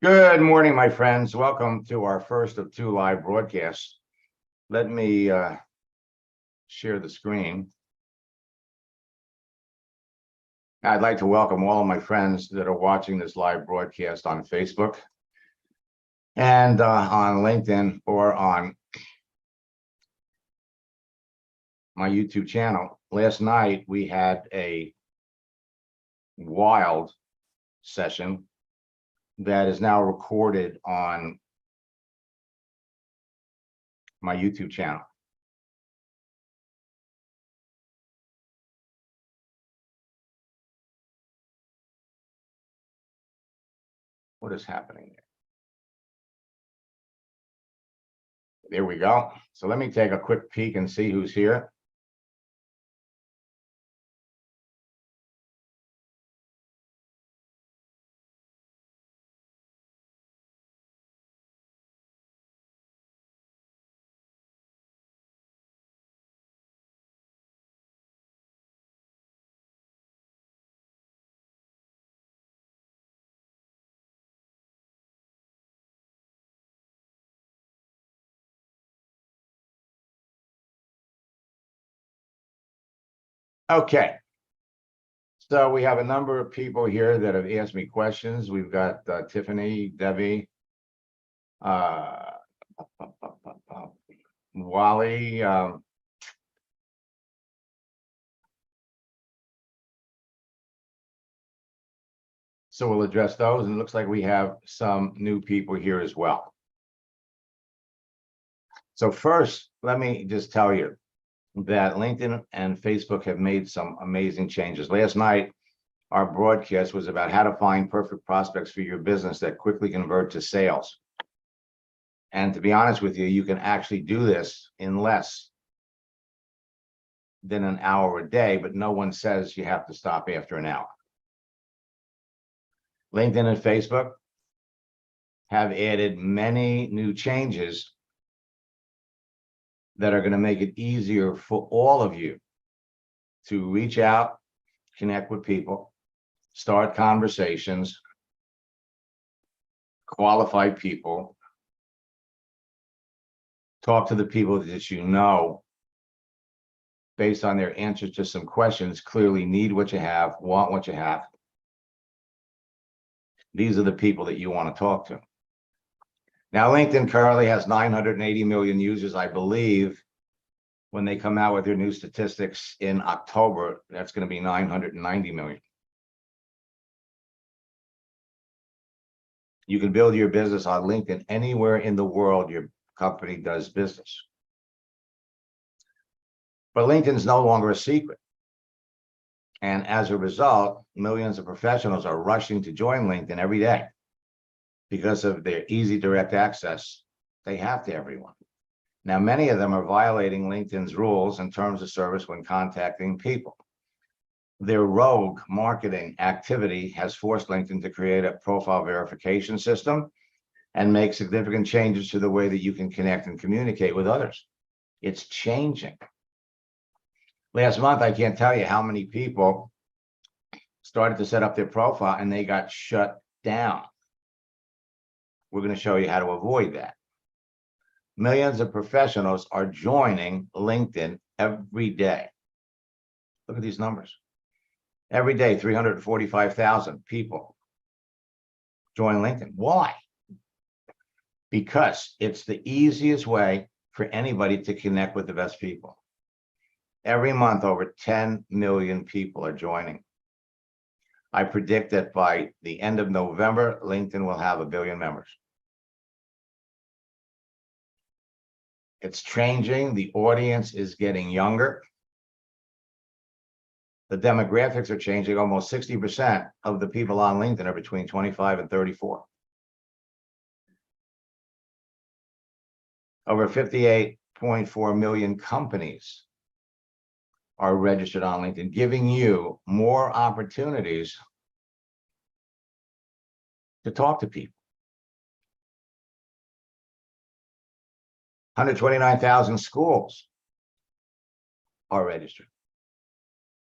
Good morning, my friends. Welcome to our first of two live broadcasts. Let me share the screen. I'd like to welcome all of my friends that are watching this live broadcast on Facebook and on LinkedIn or on my YouTube channel. Last night, we had a wild session that is now recorded on my YouTube channel. What is happening there? There we go. So let me take a quick peek and see who's here. Okay. So we have a number of people here that have asked me questions. We've got Tiffany, Debbie, Wally. So we'll address those, and it looks like we have some new people here as well. So first, let me just tell you that LinkedIn and Facebook have made some amazing changes. Last night, our broadcast was about how to find perfect prospects for your business that quickly convert to sales. And to be honest with you, you can actually do this in less than an hour a day, but no one says you have to stop after an hour. LinkedIn and Facebook have added many new changes that are going to make it easier for all of you to reach out, connect with people, start conversations, qualify people, talk to the people that you know based on their answers to some questions, clearly need what you have, want what you have. These are the people that you want to talk to. Now, LinkedIn currently has 980 million users, I believe. When they come out with their new statistics in October, that's going to be 990 million. You can build your business on LinkedIn anywhere in the world your company does business. But LinkedIn's no longer a secret. And as a result, millions of professionals are rushing to join LinkedIn every day because of their easy direct access they have to everyone. Now, many of them are violating LinkedIn's rules and terms of service when contacting people. Their rogue marketing activity has forced LinkedIn to create a profile verification system and make significant changes to the way that you can connect and communicate with others. It's changing. Last month, I can't tell you how many people started to set up their profile and they got shut down. We're going to show you how to avoid that. Millions of professionals are joining LinkedIn every day. Look at these numbers. Every day, 345,000 people join LinkedIn. Why? Because it's the easiest way for anybody to connect with the best people. Every month, over 10 million people are joining. I predict that by the end of November, LinkedIn will have 1 billion members. It's changing. The audience is getting younger. The demographics are changing. Almost 60% of the people on LinkedIn are between 25 and 34. Over 58.4 million companies are registered on LinkedIn, giving you more opportunities to talk to people. 129,000 schools are registered.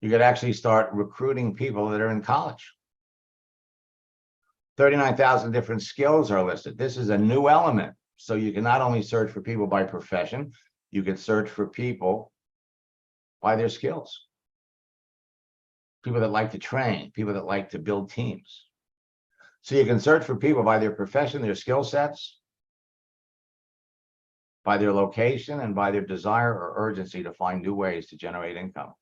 You could actually start recruiting people that are in college. 39,000 different skills are listed. This is a new element. So you can not only search for people by profession, you can search for people by their skills. People that like to train, people that like to build teams. So you can search for people by their profession, their skill sets, by their location, and by their desire or urgency to find new ways to generate income.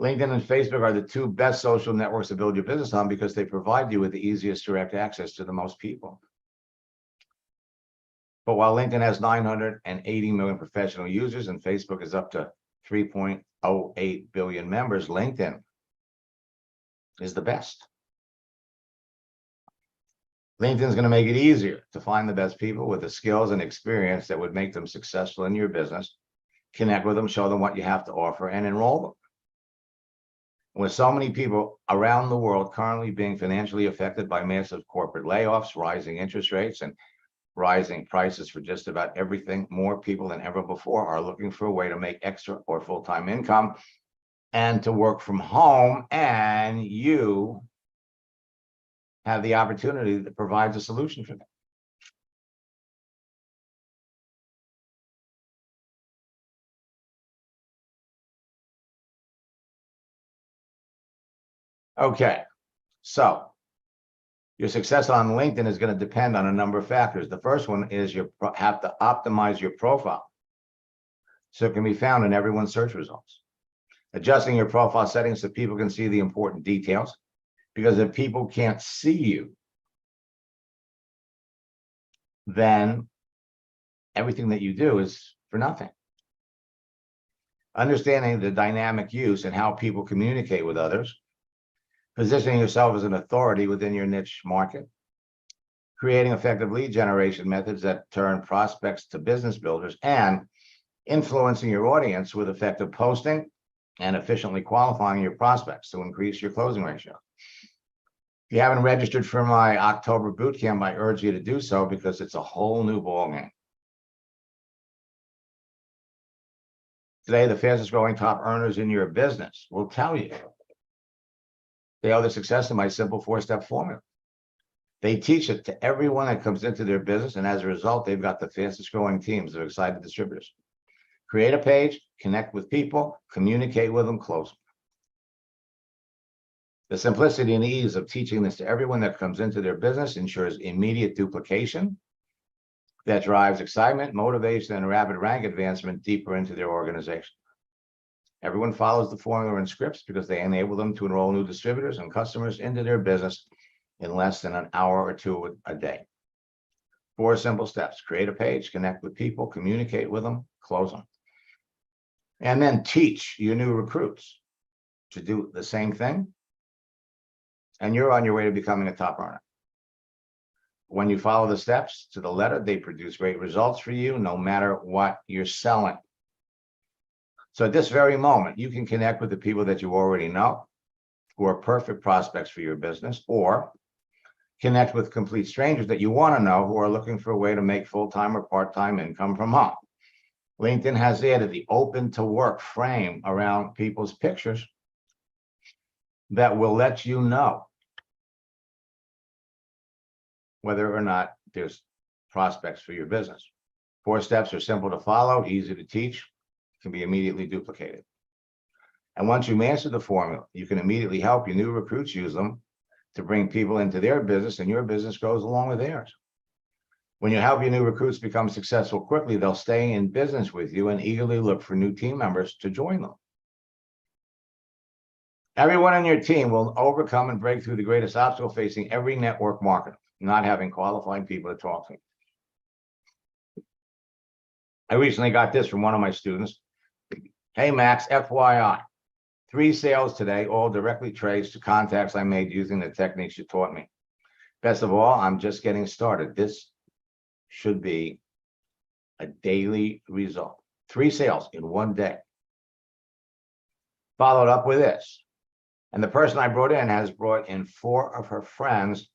LinkedIn and Facebook are the two best social networks to build your business on because they provide you with the easiest direct access to the most people. But while LinkedIn has 980 million professional users and Facebook is up to 3.08 billion members, LinkedIn is the best. LinkedIn is going to make it easier to find the best people with the skills and experience that would make them successful in your business. Connect with them, show them what you have to offer, and enroll them. With so many people around the world currently being financially affected by massive corporate layoffs, rising interest rates, and rising prices for just about everything, more people than ever before are looking for a way to make extra or full-time income and to work from home, and you have the opportunity that provides a solution for them. Okay, so your success on LinkedIn is going to depend on a number of factors. The first one is you have to optimize your profile so it can be found in everyone's search results. Adjusting your profile settings so people can see the important details, because if people can't see you, then everything that you do is for nothing. Understanding the dynamic use and how people communicate with others, positioning yourself as an authority within your niche market, creating effective lead generation methods that turn prospects to business builders, and influencing your audience with effective posting and efficiently qualifying your prospects to increase your closing ratio. If you haven't registered for my October bootcamp, I urge you to do so because it's a whole new ballgame. Today, the fastest growing top earners in your business will tell you they owe their success to my simple 4-step formula. They teach it to everyone that comes into their business, and as a result, they've got the fastest growing teams of excited distributors. Create a page, connect with people, communicate with them, close them. The simplicity and ease of teaching this to everyone that comes into their business ensures immediate duplication that drives excitement, motivation, and rapid rank advancement deeper into their organization. Everyone follows the formula and scripts because they enable them to enroll new distributors and customers into their business in less than an hour or two a day. 4 simple steps: create a page, connect with people, communicate with them, close them. And then teach your new recruits to do the same thing, and you're on your way to becoming a top earner. When you follow the steps to the letter, they produce great results for you, no matter what you're selling. So at this very moment, you can connect with the people that you already know who are perfect prospects for your business, or connect with complete strangers that you want to know who are looking for a way to make full-time or part-time income from home. LinkedIn has added the open to work frame around people's pictures that will let you know whether or not there's prospects for your business. 4 steps are simple to follow, easy to teach, can be immediately duplicated. And once you master the formula, you can immediately help your new recruits use them to bring people into their business, and your business grows along with theirs. When you help your new recruits become successful quickly, they'll stay in business with you and eagerly look for new team members to join them. Everyone on your team will overcome and break through the greatest obstacle facing every network marketer: not having qualified people to talk to. I recently got this from one of my students. Hey, Max, FYI, 3 sales today, all directly traced to contacts I made using the techniques you taught me. Best of all, I'm just getting started. This should be a daily result. 3 sales in one day. Followed up with this. And the person I brought in has brought in 4 of her friends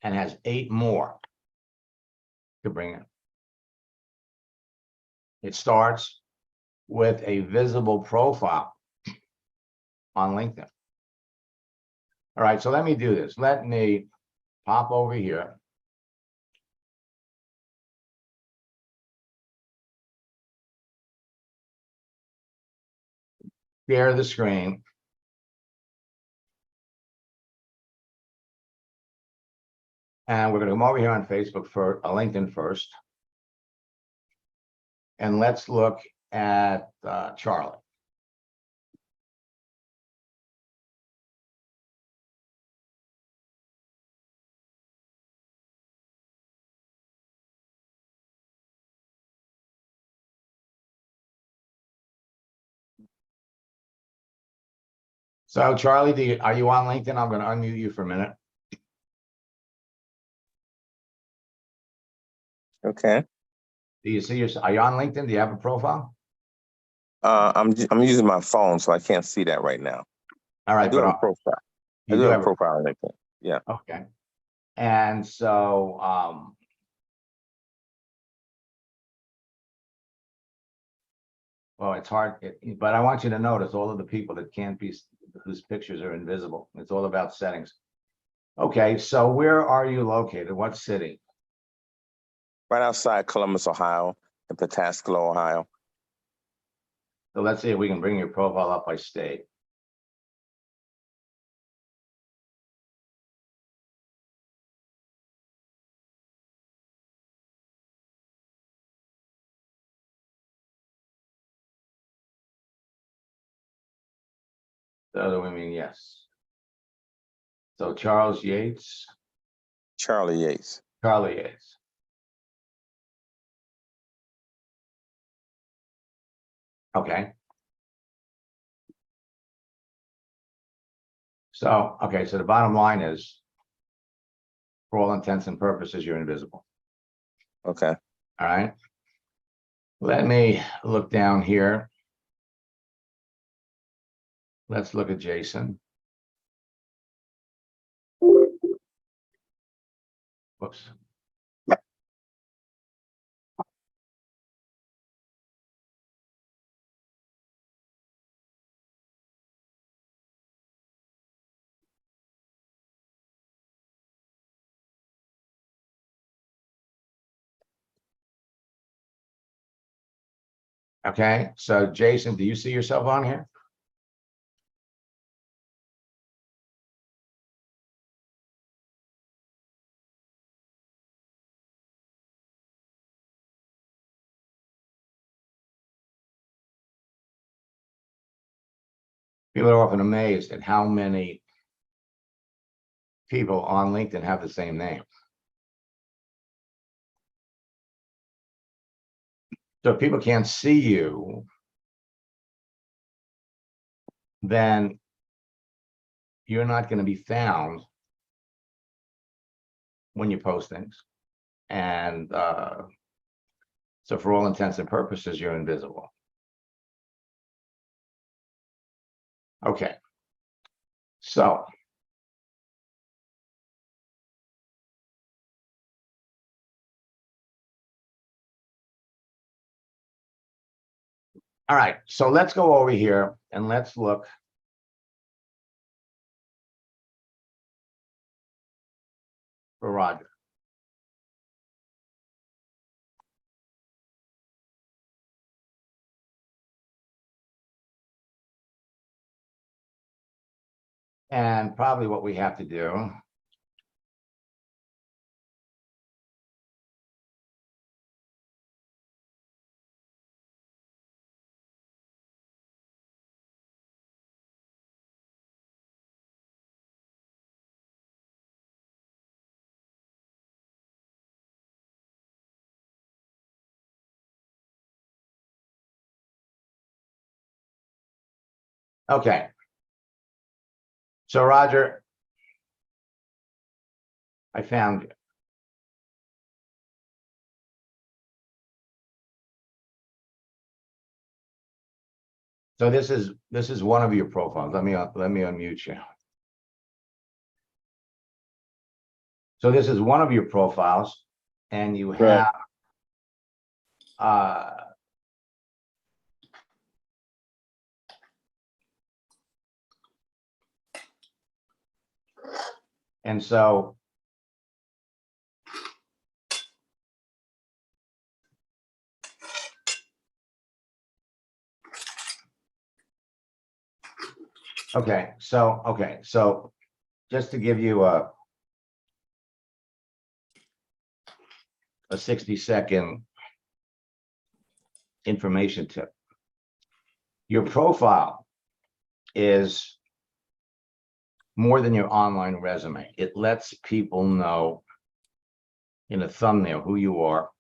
and has 8 more to bring in. It starts with a visible profile on LinkedIn. All right, so let me do this. Let me pop over here. Share the screen. And we're going to come over here on Facebook for LinkedIn first. And let's look at Charlie. So Charlie, are you on LinkedIn? I'm going to unmute you for a minute. Okay. Do you see are you on LinkedIn? Do you have a profile? I'm using my phone, so I can't see that right now. All right, I do have a profile. I do have a profile on LinkedIn. Yeah. Okay. And so well, it's hard, but I want you to notice all of the people that can't be, whose pictures are invisible. It's all about settings. Okay, so where are you located? What city? Right outside Columbus, Ohio, and Pataskala, Ohio. So let's see if we can bring your profile up by state. So we mean yes. So Charles Yates. Charlie Yates. Charlie Yates. Okay. So, okay, so the bottom line is, for all intents and purposes, you're invisible. Okay. All right. Let me look down here. Let's look at Jason. Whoops. Okay, so Jason, do you see yourself on here? People are often amazed at how many people on LinkedIn have the same name. So if people can't see you, then you're not going to be found when you post things. And so for all intents and purposes, you're invisible. Okay. So all right, so let's go over here and let's look for Roger. And probably what we have to do okay. So Roger, I found you. So this is one of your profiles. Let me unmute you. So this is one of your profiles, and you have And so okay, so just to give you a 60-second information tip. Your profile is more than your online resume. It lets people know in a thumbnail who you are,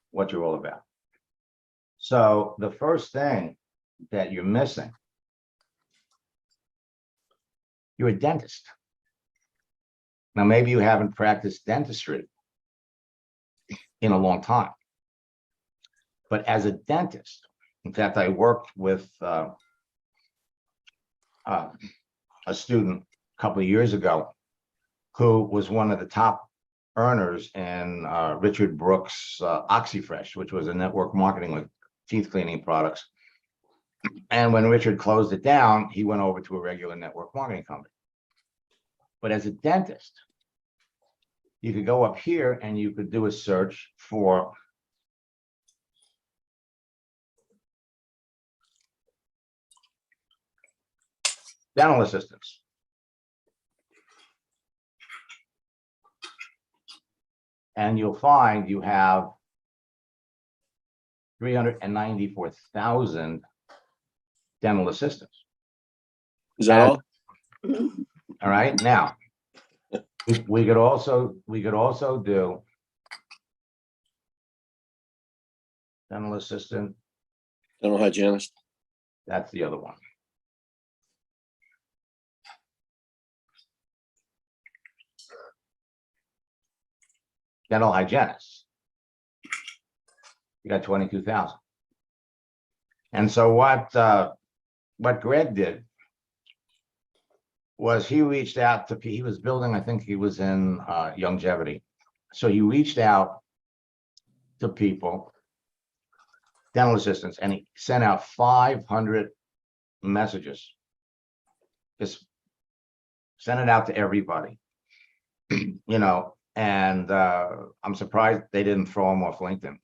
what you're all about. So the first thing that you're missing, you're a dentist. Now, maybe you haven't practiced dentistry in a long time, but as a dentist, in fact, I worked with a student a couple of years ago who was one of the top earners in Richard Brooks' OxyFresh, which was a network marketing with teeth cleaning products. And when Richard closed it down, he went over to a regular network marketing company. But as a dentist, you could go up here and you could do a search for dental assistants. And you'll find you have 394,000 dental assistants. Is that all? All right. Now, we could also do dental assistant. Dental hygienist. That's the other one. Dental hygienist. You got 22,000. And so what Greg did was he reached out to, he was building, I think he was in Longevity. So he reached out to people, dental assistants, and he sent out 500 messages. Just sent it out to everybody, you know, and I'm surprised they didn't throw him off LinkedIn.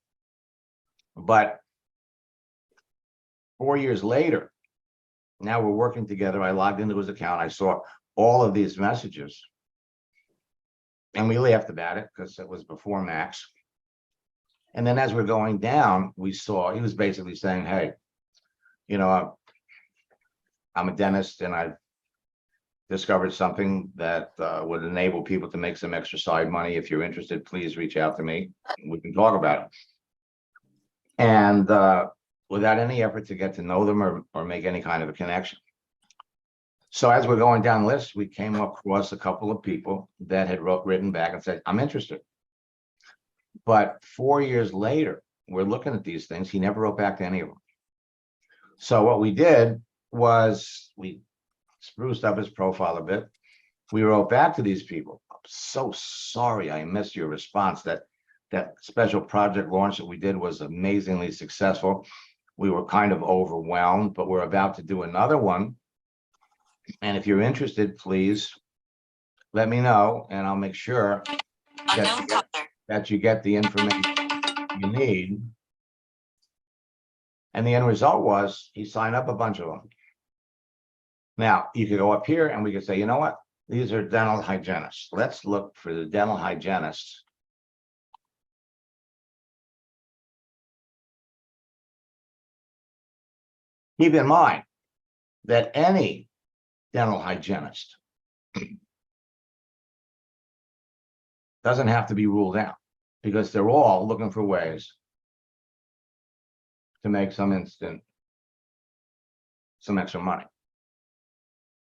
But 4 years later, now we're working together. I logged into his account. I saw all of these messages. And we laughed about it because it was before Max. And then as we're going down, we saw, he was basically saying, hey, you know, I'm a dentist and I've discovered something that would enable people to make some extra side money. If you're interested, please reach out to me. We can talk about it. And without any effort to get to know them or make any kind of a connection. So as we're going down the list, we came across a couple of people that had written back and said, I'm interested. But 4 years later, we're looking at these things. He never wrote back to any of them. So what we did was we spruced up his profile a bit. We wrote back to these people. I'm so sorry I missed your response. That special project launch that we did was amazingly successful. We were kind of overwhelmed, but we're about to do another one. And if you're interested, please let me know, and I'll make sure that you get the information you need. And the end result was he signed up a bunch of them. Now, you could go up here and we could say, you know what? These are dental hygienists. Let's look for the dental hygienists. Keep in mind that any dental hygienist doesn't have to be ruled out because they're all looking for ways to make some extra money.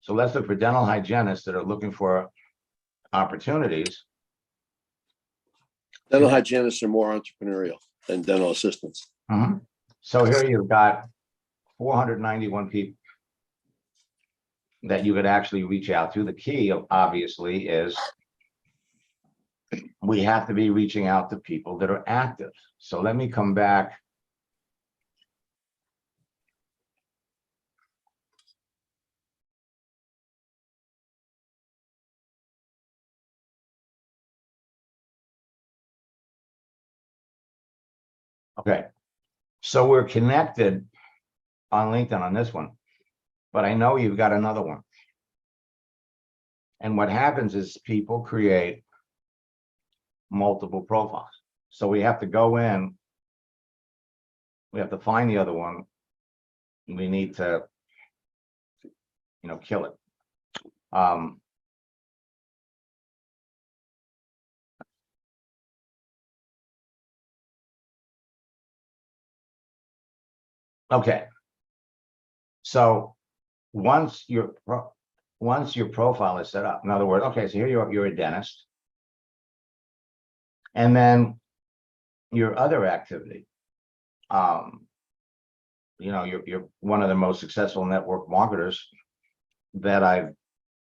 So let's look for dental hygienists that are looking for opportunities. Dental hygienists are more entrepreneurial than dental assistants. So here you've got 491 people that you could actually reach out to. The key, obviously, is we have to be reaching out to people that are active. So let me come back. Okay. So we're connected on LinkedIn on this one, but I know you've got another one. And what happens is people create multiple profiles. So we have to go in, we have to find the other one. We need to, kill it. Okay. So once your profile is set up, in other words, okay, so here you're a dentist. And then your other activity, you're one of the most successful network marketers that I've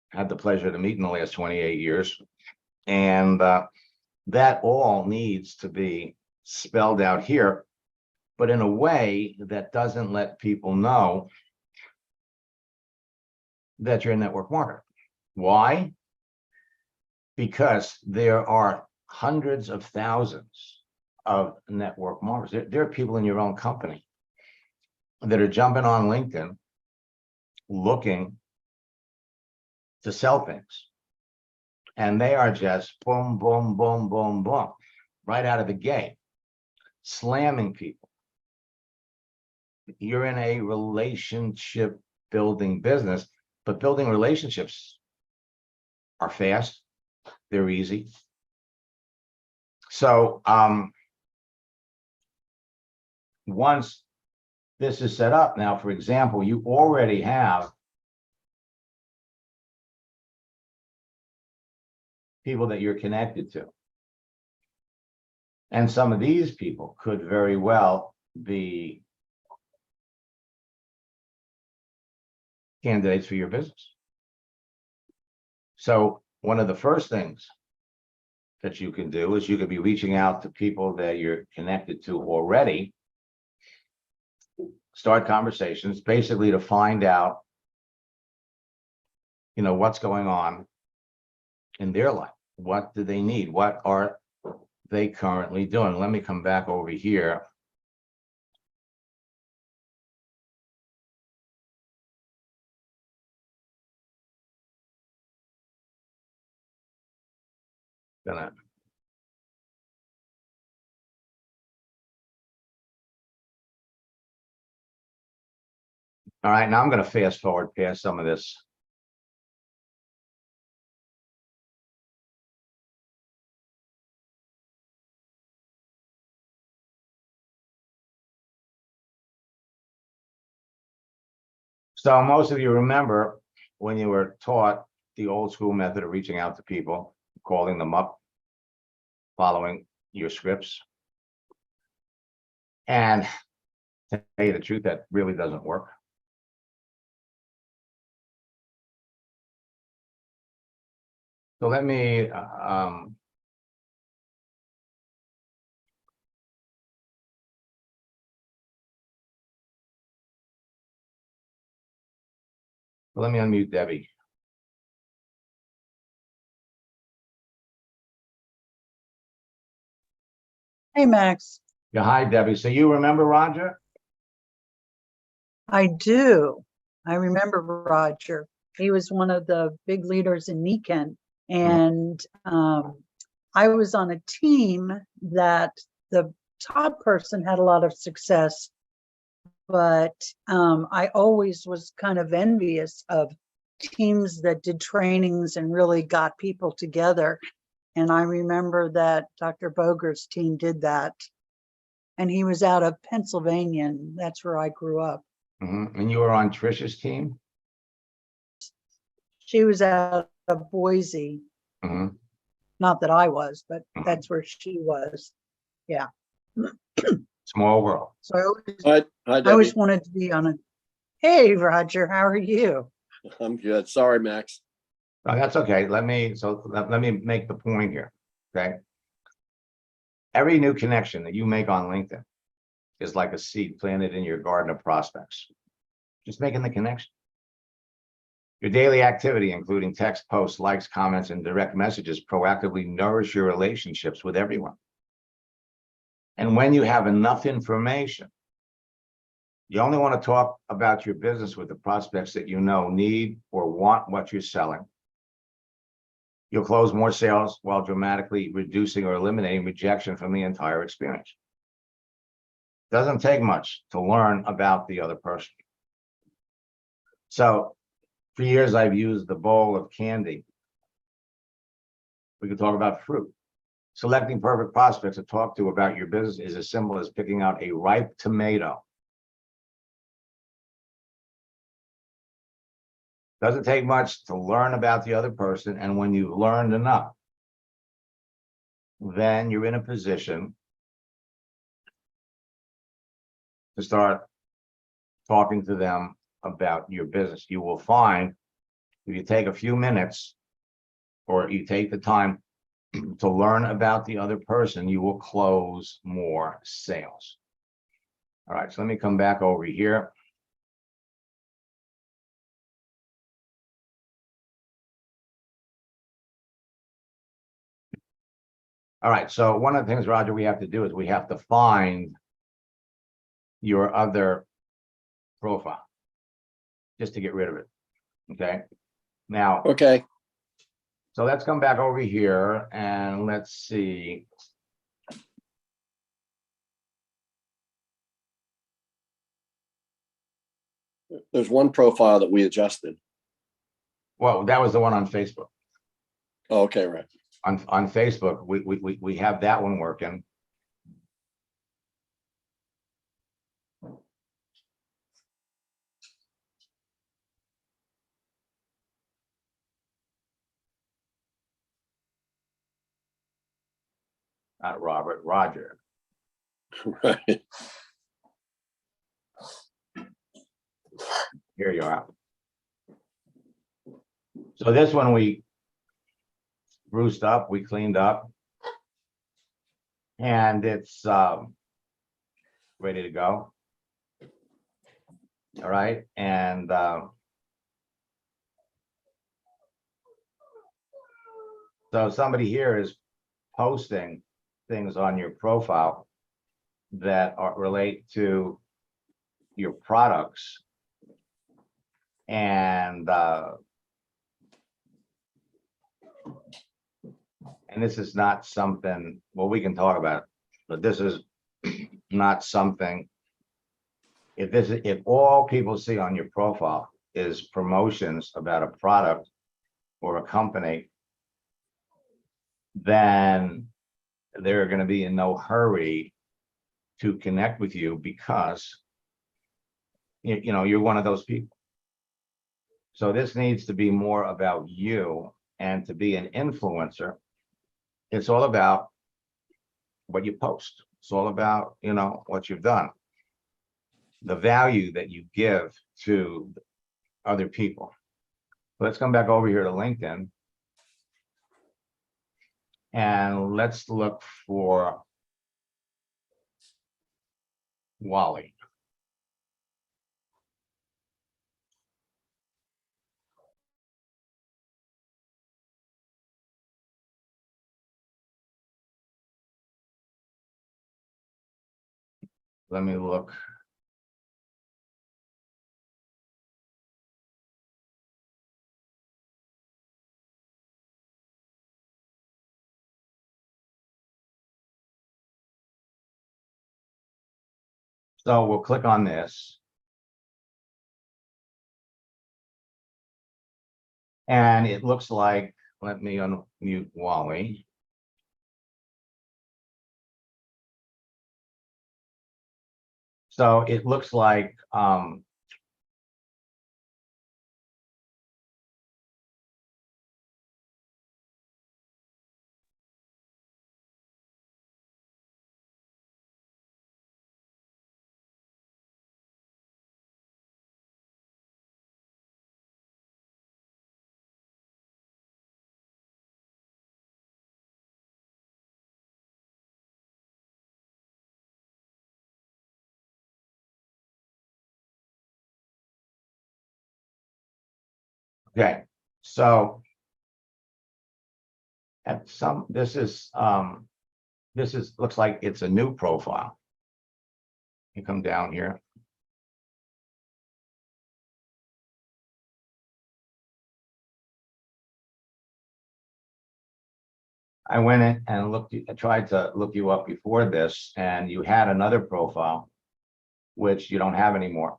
had the pleasure to meet in the last 28 years. And that all needs to be spelled out here, but in a way that doesn't let people know that you're a network marketer. Why? Because there are hundreds of thousands of network marketers. There are people in your own company that are jumping on LinkedIn looking to sell things. And they are just boom, boom, boom, boom, boom, right out of the gate, slamming people. You're in a relationship building business, but building relationships are fast, they're easy. So once this is set up now, for example, you already have people that you're connected to. And some of these people could very well be candidates for your business. So one of the first things that you can do is you could be reaching out to people that you're connected to already, start conversations basically to find out, what's going on in their life. What do they need? What are they currently doing? Let me come back over here. Gonna All right, now I'm going to fast forward past some of this. So most of you remember when you were taught the old school method of reaching out to people, calling them up, following your scripts. And to tell you the truth, that really doesn't work. So let me unmute Debbie. Hey, Max. Yeah, hi, Debbie. So you remember Roger? I do. I remember Roger. He was one of the big leaders in Niken. And I was on a team that the top person had a lot of success, but I always was kind of envious of teams that did trainings and really got people together. And I remember that Dr. Boger's team did that. And he was out of Pennsylvania, and that's where I grew up. And you were on Trisha's team? She was out of Boise. Not that I was, but that's where she was. Yeah. Small world. So I Hi, Debbie. always wanted to be on a, hey, Roger, how are you? I'm good. Sorry, Max. Oh, that's okay. Let me make the point here. Okay. Every new connection that you make on LinkedIn is like a seed planted in your garden of prospects. Just making the connection. Your daily activity, including text, posts, likes, comments, and direct messages, proactively nourish your relationships with everyone. And when you have enough information, you only want to talk about your business with the prospects that you know need or want what you're selling. You'll close more sales while dramatically reducing or eliminating rejection from the entire experience. Doesn't take much to learn about the other person. So for years, I've used the bowl of candy. We could talk about fruit. Selecting perfect prospects to talk to about your business is as simple as picking out a ripe tomato. Doesn't take much to learn about the other person, and when you've learned enough, then you're in a position to start talking to them about your business. You will find if you take a few minutes or you take the time to learn about the other person, you will close more sales. All right, so let me come back over here. All right, so one of the things, Roger, we have to do is we have to find your other profile just to get rid of it. Okay. Now, Okay, so let's come back over here and let's see. there's one profile that we adjusted. Well, that was the one on Facebook. Oh, okay, right. On Facebook, we have that one working. Not Robert, Roger. Right. Here you are. So this one we spruced up, we cleaned up, and it's ready to go. All right, and so somebody here is posting things on your profile that relate to your products, and this is not something, well, we can talk about it, but this is not something. If all people see on your profile is promotions about a product or a company, then they're going to be in no hurry to connect with you because you know you're one of those people. So this needs to be more about you, and to be an influencer, it's all about what you post. It's all about, you know, what you've done, the value that you give to other people. Let's come back over here to LinkedIn. And let's look for Wally. Let me look. So we'll click on this. And it looks like, let me unmute Wally. So it looks like okay. So this is This is, looks like it's a new profile. You come down here. I went in and looked, I tried to look you up before this, and you had another profile, which you don't have anymore.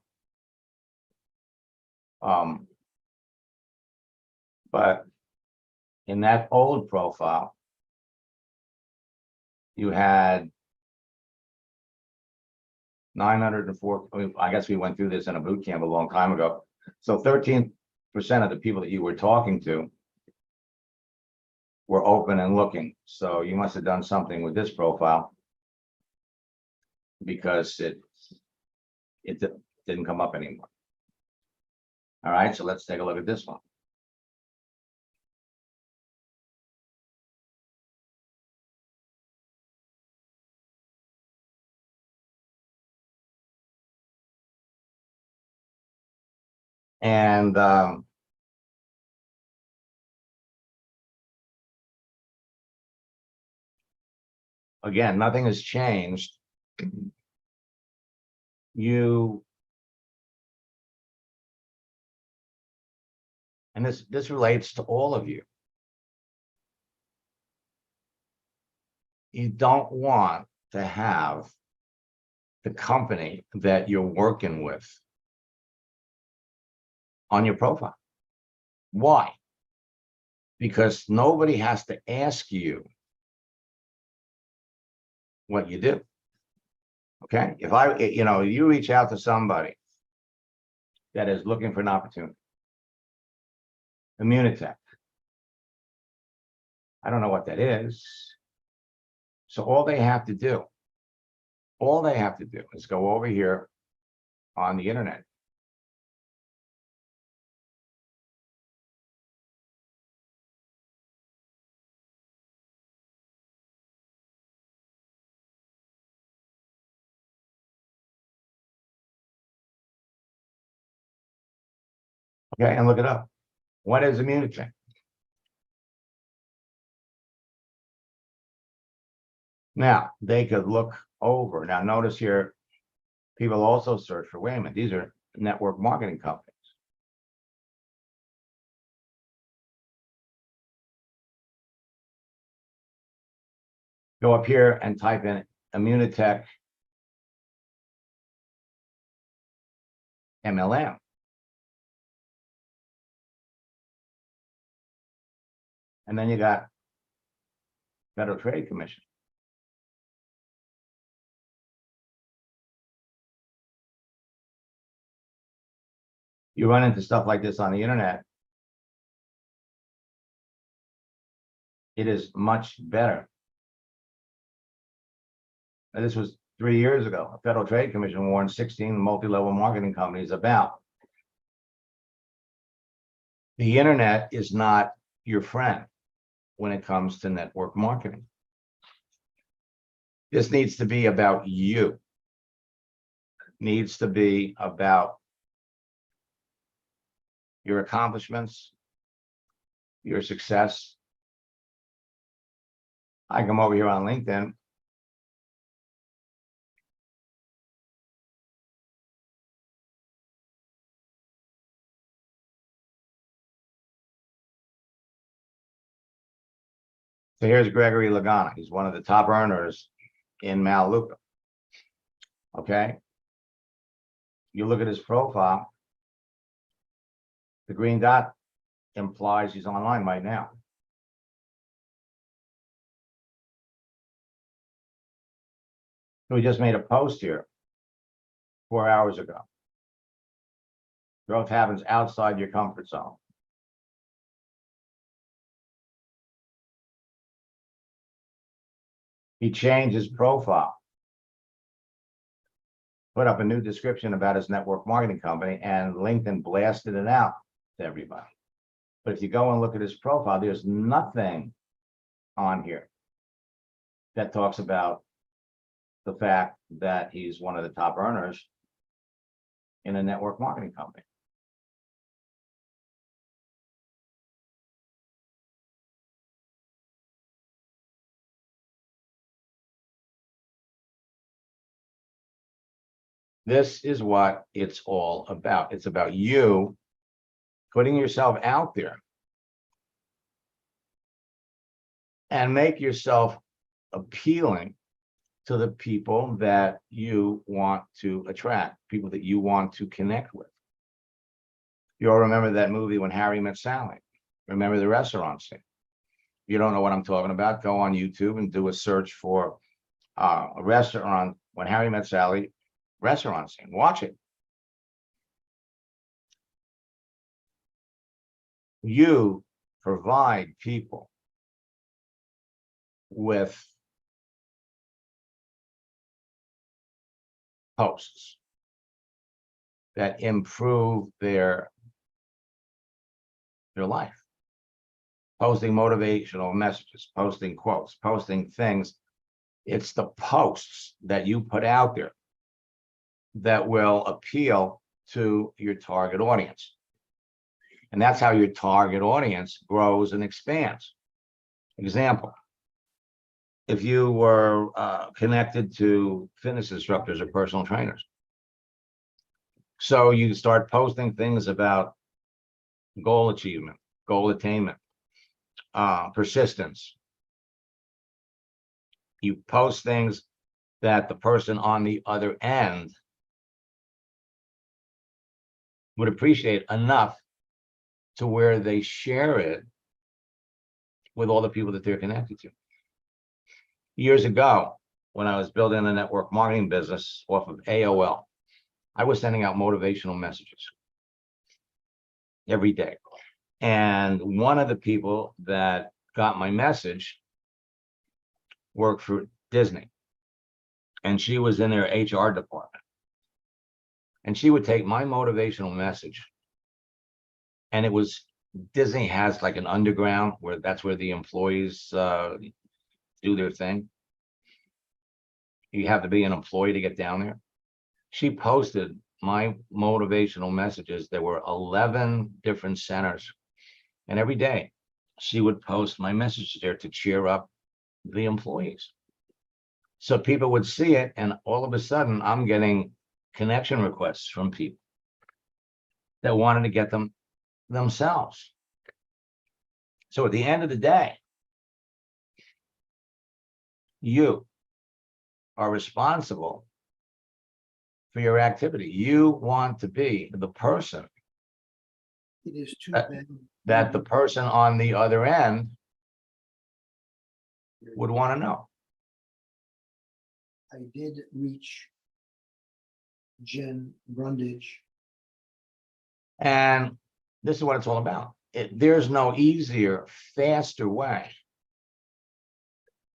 But in that old profile, you had 904, I guess we went through this in a boot camp a long time ago. So 13% of the people that you were talking to were open and looking. So you must have done something with this profile because it didn't come up anymore. All right, so let's take a look at this one. And again, nothing has changed. You, and this relates to all of you. You don't want to have the company that you're working with on your profile. Why? Because nobody has to ask you what you do. Okay, if you reach out to somebody that is looking for an opportunity, Immunitech, I don't know what that is. So all they have to do is go over here on the internet. Okay, and look it up. What is Immunitech? Now, they could look over. Now, notice here, people also search for, wait a minute, these are network marketing companies. Go up here and type in Immunitech MLM. And then you got Federal Trade Commission. You run into stuff like this on the internet, it is much better. Now, this was 3 years ago. The Federal Trade Commission warned 16 multi-level marketing companies about the internet is not your friend when it comes to network marketing. This needs to be about you. Needs to be about your accomplishments, your success. I come over here on LinkedIn. So here's Gregory Lagana. He's one of the top earners in Maluka. Okay. You look at his profile. The green dot implies he's online right now. So he just made a post here 4 hours ago. Growth happens outside your comfort zone. He changed his profile, put up a new description about his network marketing company, and LinkedIn blasted it out to everybody. But if you go and look at his profile, there's nothing on here that talks about the fact that he's one of the top earners in a network marketing company. This is what it's all about. It's about you putting yourself out there and make yourself appealing to the people that you want to attract, people that you want to connect with. You all remember that movie When Harry Met Sally? Remember the restaurant scene? If you don't know what I'm talking about, go on YouTube and do a search for a restaurant, When Harry Met Sally restaurant scene. Watch it. You provide people with posts that improve their life. Posting motivational messages, posting quotes, posting things. It's the posts that you put out there that will appeal to your target audience. And that's how your target audience grows and expands. Example, if you were connected to fitness instructors or personal trainers, so you start posting things about goal achievement, goal attainment, persistence. You post things that the person on the other end would appreciate enough to where they share it with all the people that they're connected to. Years ago, when I was building a network marketing business off of AOL, I was sending out motivational messages every day. And one of the people that got my message worked for Disney. And she was in their HR department. And she would take my motivational message. And it was, Disney has like an underground where that's where the employees do their thing. You have to be an employee to get down there. She posted my motivational messages. There were 11 different centers. And every day she would post my message there to cheer up the employees. So people would see it, and all of a sudden I'm getting connection requests from people that wanted to get them themselves. So at the end of the day, you are responsible for your activity. You want to be the person It is too That- bad. that the person on the other end would want to know. I did reach Jen Brundage. And this is what it's all about. There's no easier, faster way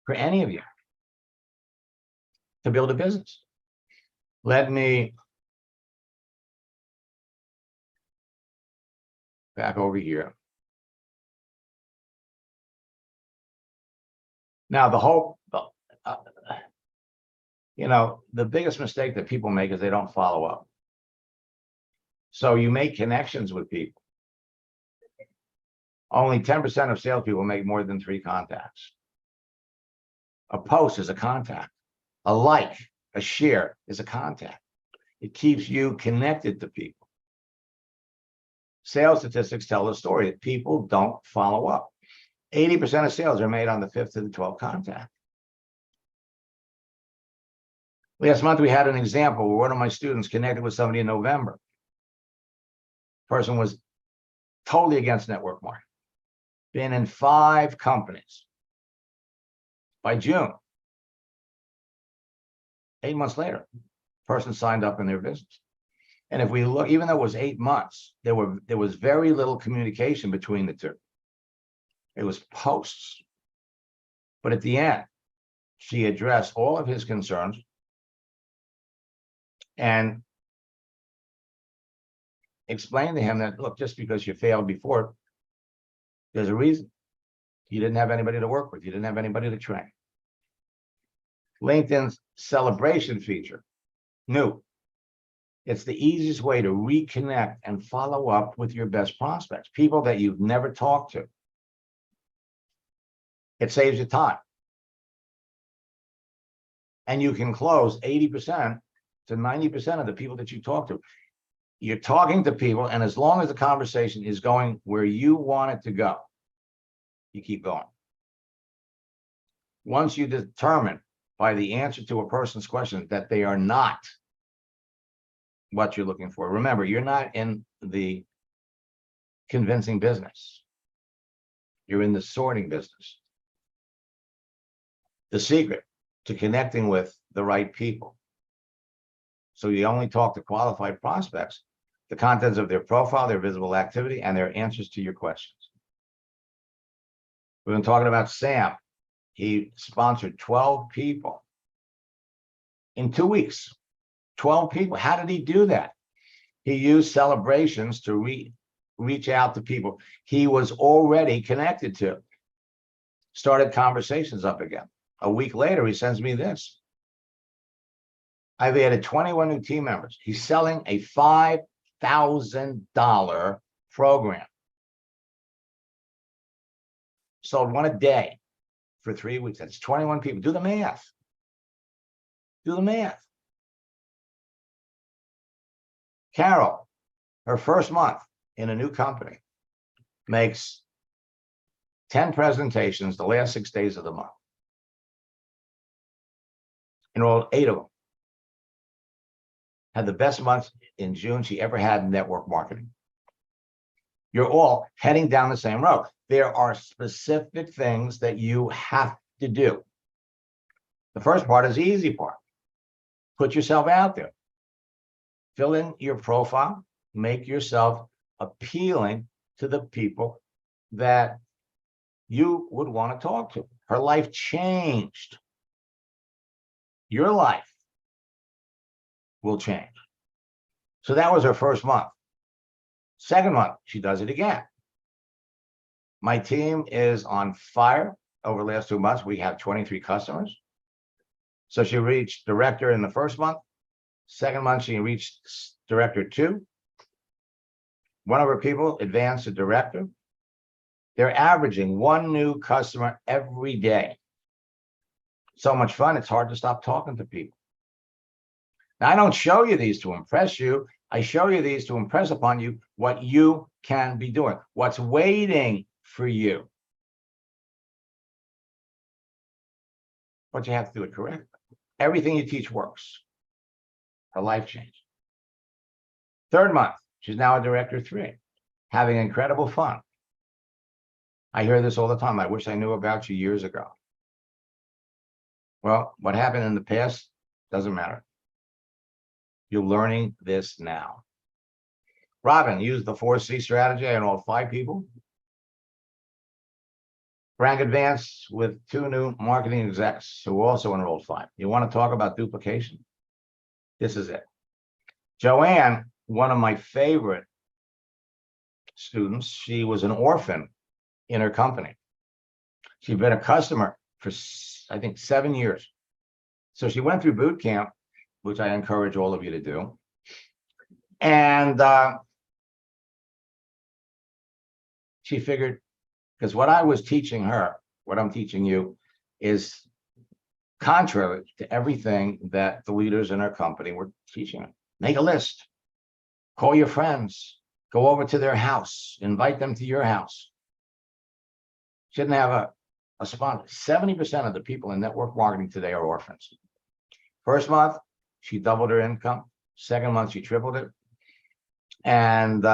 for any of you to build a business. Let me back over here. Now, the biggest mistake that people make is they don't follow up. So you make connections with people. Only 10% of salespeople make more than 3 contacts. A post is a contact. A like, a share is a contact. It keeps you connected to people. Sales statistics tell the story that people don't follow up. 80% of sales are made on the 5th to the 12th contact. Last month, we had an example where one of my students connected with somebody in November. Person was totally against network marketing. Been in 5 companies. By June, 8 months later, person signed up in their business. And if we look, even though it was 8 months, there was very little communication between the two. It was posts. But at the end, she addressed all of his concerns and explained to him that, look, just because you failed before, there's a reason. You didn't have anybody to work with. You didn't have anybody to train. LinkedIn's celebration feature, new. It's the easiest way to reconnect and follow up with your best prospects, people that you've never talked to. It saves you time. And you can close 80% to 90% of the people that you talk to. You're talking to people, and as long as the conversation is going where you want it to go, you keep going. Once you determine by the answer to a person's question that they are not what you're looking for, remember, you're not in the convincing business. You're in the sorting business. The secret to connecting with the right people. So you only talk to qualified prospects, the contents of their profile, their visible activity, and their answers to your questions. We've been talking about Sam. He sponsored 12 people in 2 weeks. 12 people. How did he do that? He used celebrations to reach out to people he was already connected to. Started conversations up again. A week later, he sends me this. I've added 21 new team members. He's selling a $5,000 program. Sold one a day for 3 weeks. That's 21 people. Do the math. Do the math. Carol, her first month in a new company, makes 10 presentations the last 6 days of the month. Enrolled 8 of them. Had the best month in June she ever had in network marketing. You're all heading down the same road. There are specific things that you have to do. The first part is the easy part. Put yourself out there. Fill in your profile. Make yourself appealing to the people that you would want to talk to. Her life changed. Your life will change. So that was her first month. Second month, she does it again. My team is on fire. Over the last 2 months, we have 23 customers. So she reached director in the first month. Second month, she reached director 2. One of her people advanced to director. They're averaging 1 new customer every day. So much fun, it's hard to stop talking to people. Now, I don't show you these to impress you. I show you these to impress upon you what you can be doing, what's waiting for you. But you have to do it correctly. Everything you teach works. Her life changed. Third month, she's now a director 3, having incredible fun. I hear this all the time. I wish I knew about you years ago. Well, what happened in the past doesn't matter. You're learning this now. Robin used the 4C strategy. I enrolled 5 people. Rank advanced with 2 new marketing execs who also enrolled 5. You want to talk about duplication? This is it. Joanne, one of my favorite students, she was an orphan in her company. She'd been a customer for, I think, 7 years. So she went through boot camp, which I encourage all of you to do. And she figured, because what I was teaching her, what I'm teaching you, is contrary to everything that the leaders in our company were teaching her. Make a list. Call your friends. Go over to their house. Invite them to your house. She didn't have a sponsor. 70% of the people in network marketing today are orphans. First month, she doubled her income. Second month, she tripled it. And,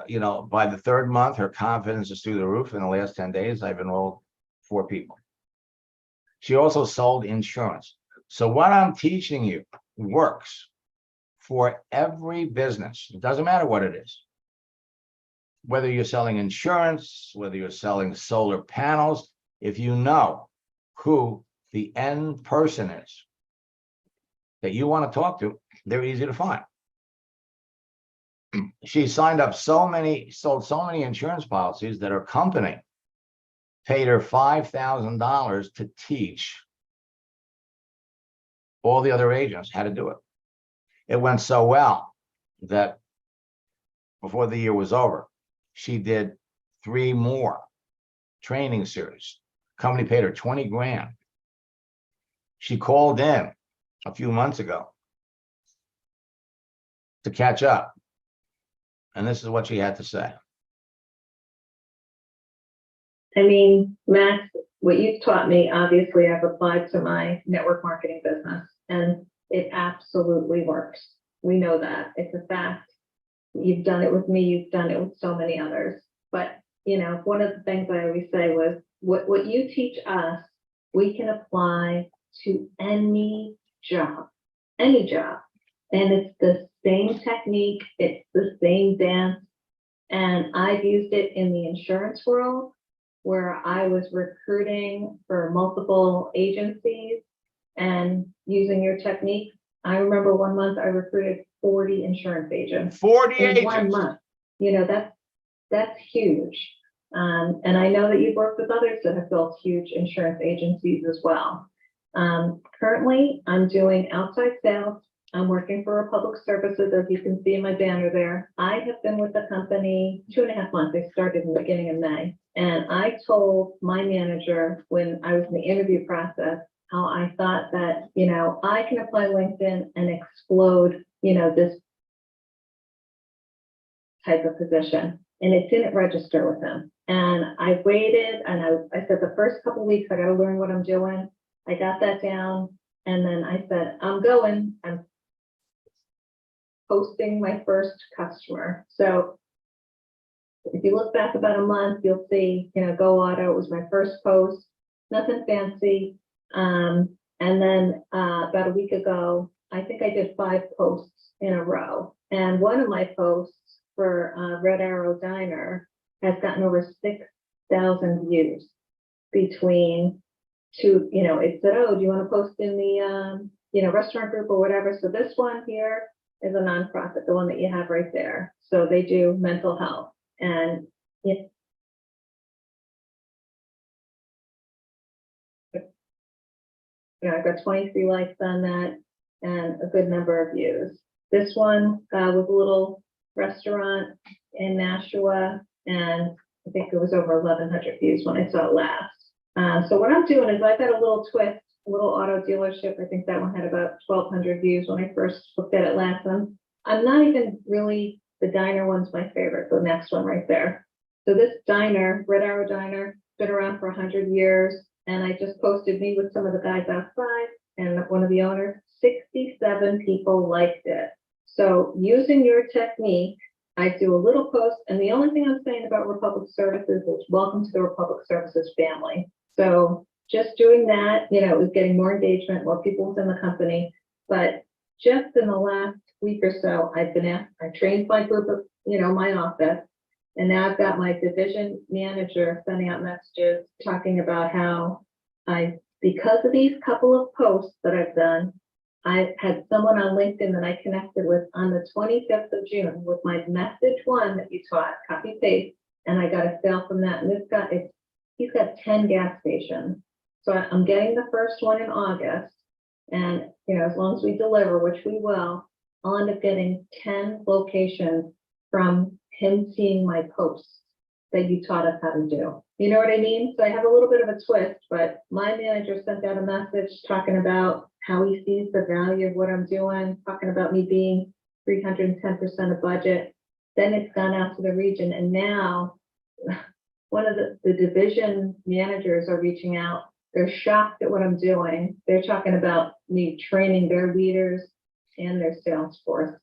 you know, by the third month, her confidence is through the roof. In the last 10 days, I've enrolled 4 people. She also sold insurance. So what I'm teaching you works for every business. It doesn't matter what it is. Whether you're selling insurance, whether you're selling solar panels, if you know who the end person is that you want to talk to, they're easy to find. She signed up sold so many insurance policies that her company paid her $5,000 to teach all the other agents how to do it. It went so well that before the year was over, she did 3 more training series. Company paid her 20 grand. She called in a few months ago to catch up. And this is what she had to say. I mean, Max, what you've taught me, obviously I've applied to my network marketing business and it absolutely works. We know that. It's a fact. You've done it with me, you've done it with so many others. But, you know, one of the things I always say was, what you teach us, we can apply to any job, any job. And it's the same technique, it's the same dance. And I've used it in the insurance world, where I was recruiting for multiple agencies and using your technique. I remember 1 month I recruited 40 insurance agents 40 in 1 agents. month. You know, that's huge. And I know that you've worked with others that have built huge insurance agencies as well. Currently, I'm doing outside sales. I'm working for Republic Services, as you can see in my banner there. I have been with the company 2.5 months. I started in the beginning of May. And I told my manager when I was in the interview process, how I thought that, you know, I can apply LinkedIn and explode, you know, this type of position. And it didn't register with him. And I waited and I said, the first couple of weeks, I got to learn what I'm doing. I got that down. And then I said, I'm posting my first customer. So if you look back about a month, you'll see, you know, Go Auto was my first post, nothing fancy. And then about a week ago, I think I did 5 posts in a row. And one of my posts for Red Arrow Diner has gotten over 6,000 views between two, you know, it said, oh, do you want to post in the, you know, restaurant group or whatever? So this one here is a nonprofit, the one that you have right there. So they do mental health. And you know, I've got 23 likes on that and a good number of views. This one was a little restaurant in Nashua, and I think it was over 1,100 views when I saw it last. So what I'm doing is I've got a little twist, a little auto dealership. I think that one had about 1,200 views when I first looked at it last time. I'm not even really, the diner one's my favorite, the next one right there. So this diner, Red Arrow Diner, been around for 100 years. And I just posted me with some of the guys outside and one of the owners, 67 people liked it. So using your technique, I do a little post, and the only thing I'm saying about Republic Services is welcome to the Republic Services family. So just doing that, you know, it was getting more engagement, more people within the company. But just in the last week or so, I've been asked, I trained my group of, you know, my office, and now I've got my division manager sending out messages talking about how because of these couple of posts that I've done, I had someone on LinkedIn that I connected with on the 25th of June with my message one that you taught, copy paste, and I got a sale from that. And he's got 10 gas stations. So I'm getting the first one in August. And, you know, as long as we deliver, which we will, I'll end up getting 10 locations from him seeing my posts that you taught us how to do. You know what I mean? So I have a little bit of a twist, but my manager sent out a message talking about how he sees the value of what I'm doing, talking about me being 310% of budget. Then it's gone out to the region. And now one of the division managers are reaching out. They're shocked at what I'm doing. They're talking about me training their leaders and their sales force.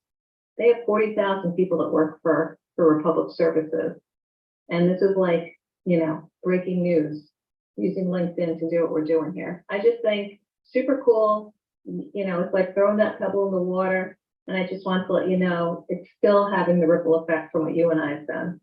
They have 40,000 people that work for Republic Services. And this is like, you know, breaking news, using LinkedIn to do what we're doing here. I just think super cool. You know, it's like throwing that pebble in the water. And I just want to let you know, it's still having the ripple effect from what you and I have done.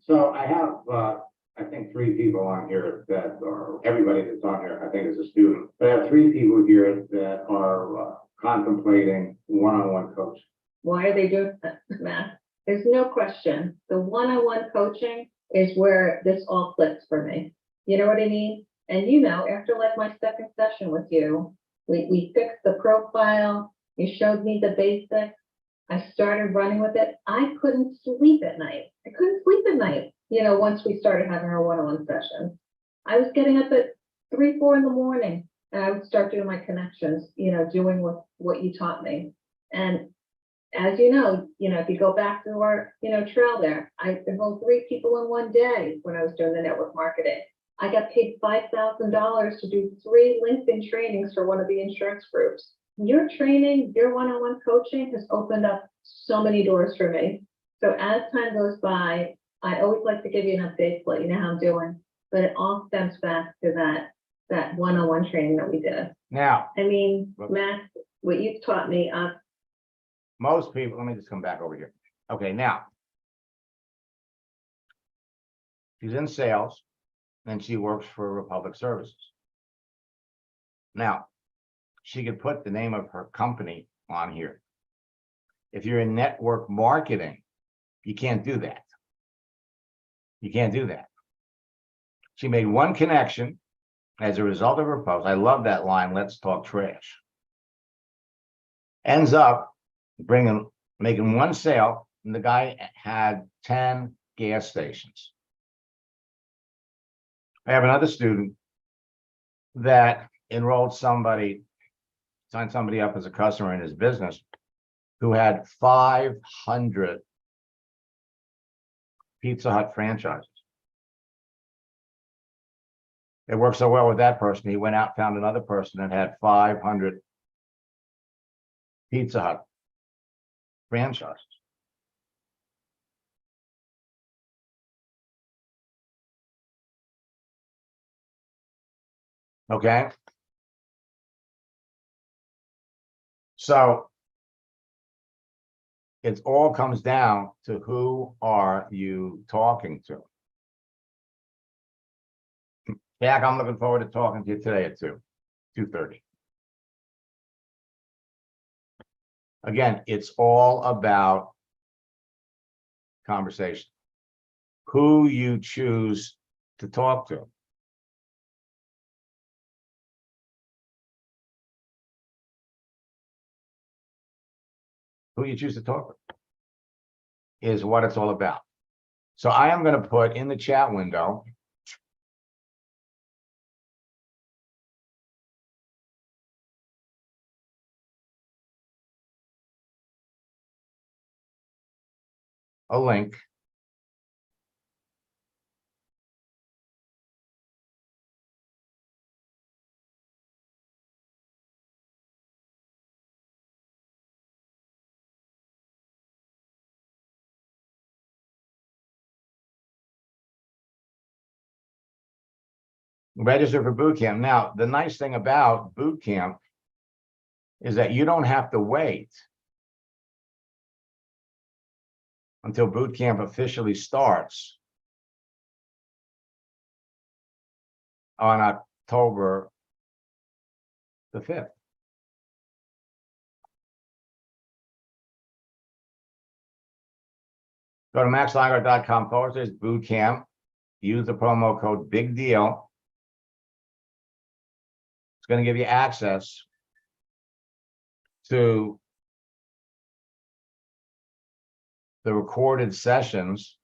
So I have, I think 3 people on here that are, everybody that's on here, I think is a student. But I have 3 people here that are contemplating one-on-one coaching. Why are they doing that, Matt? There's no question. The one-on-one coaching is where this all clicks for me. You know what I mean? And you know, after like my second session with you, we fixed the profile. You showed me the basics. I started running with it. I couldn't sleep at night. You know, once we started having our one-on-one sessions, I was getting up at 3, 4 in the morning, and I would start doing my connections, you know, doing what you taught me. And as you know, if you go back to our, trail there, I enrolled 3 people in one day when I was doing the network marketing. I got paid $5,000 to do 3 LinkedIn trainings for one of the insurance groups. Your training, your one-on-one coaching has opened up so many doors for me. So as time goes by, I always like to give you an update, to let you know how I'm doing, but it all stems back to that one-on-one training that we did. Now, I mean, Matt, what you've taught me, most people, let me just come back over here. Okay, now. She's in sales and she works for Republic Services. Now, she could put the name of her company on here. If you're in network marketing, you can't do that. You can't do that. She made one connection as a result of her post. I love that line, let's talk trash. Ends up making one sale, and the guy had 10 gas stations. I have another student that enrolled somebody, signed somebody up as a customer in his business who had 500 Pizza Hut franchises. It worked so well with that person, he went out, found another person that had 500 Pizza Hut franchises. Okay. So it all comes down to who are you talking to? Jack, I'm looking forward to talking to you today at 2:30. Again, it's all about conversation. Who you choose to talk to. Who you choose to talk with is what it's all about. So I am going to put in the chat window a link register for boot camp. Now, the nice thing about boot camp is that you don't have to wait until boot camp officially starts on October the 5th. Go to maxliger.com/boot camp. Use the promo code Big Deal. It's going to give you access to the recorded sessions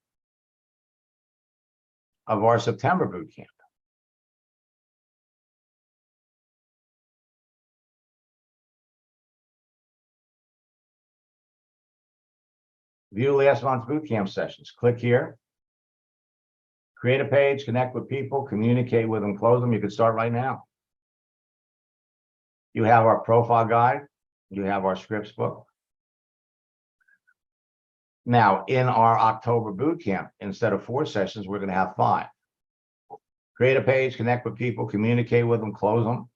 of our September boot camp. View last month's boot camp sessions. Click here. Create a page, connect with people, communicate with them, close them. You can start right now. You have our profile guide. You have our scripts book. Now, in our October boot camp, instead of 4 sessions, we're going to have 5. Create a page, connect with people, communicate with them, close them.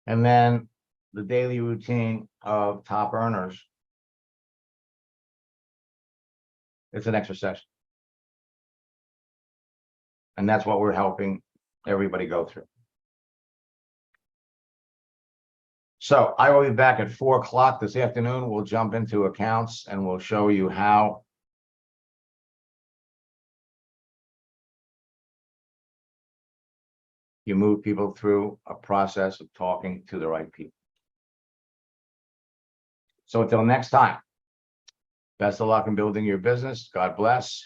And then the daily routine of top earners. It's an extra session. And that's what we're helping everybody go through. So I will be back at 4 o'clock this afternoon. We'll jump into accounts and we'll show you how you move people through a process of talking to the right people. So until next time, best of luck in building your business. God bless.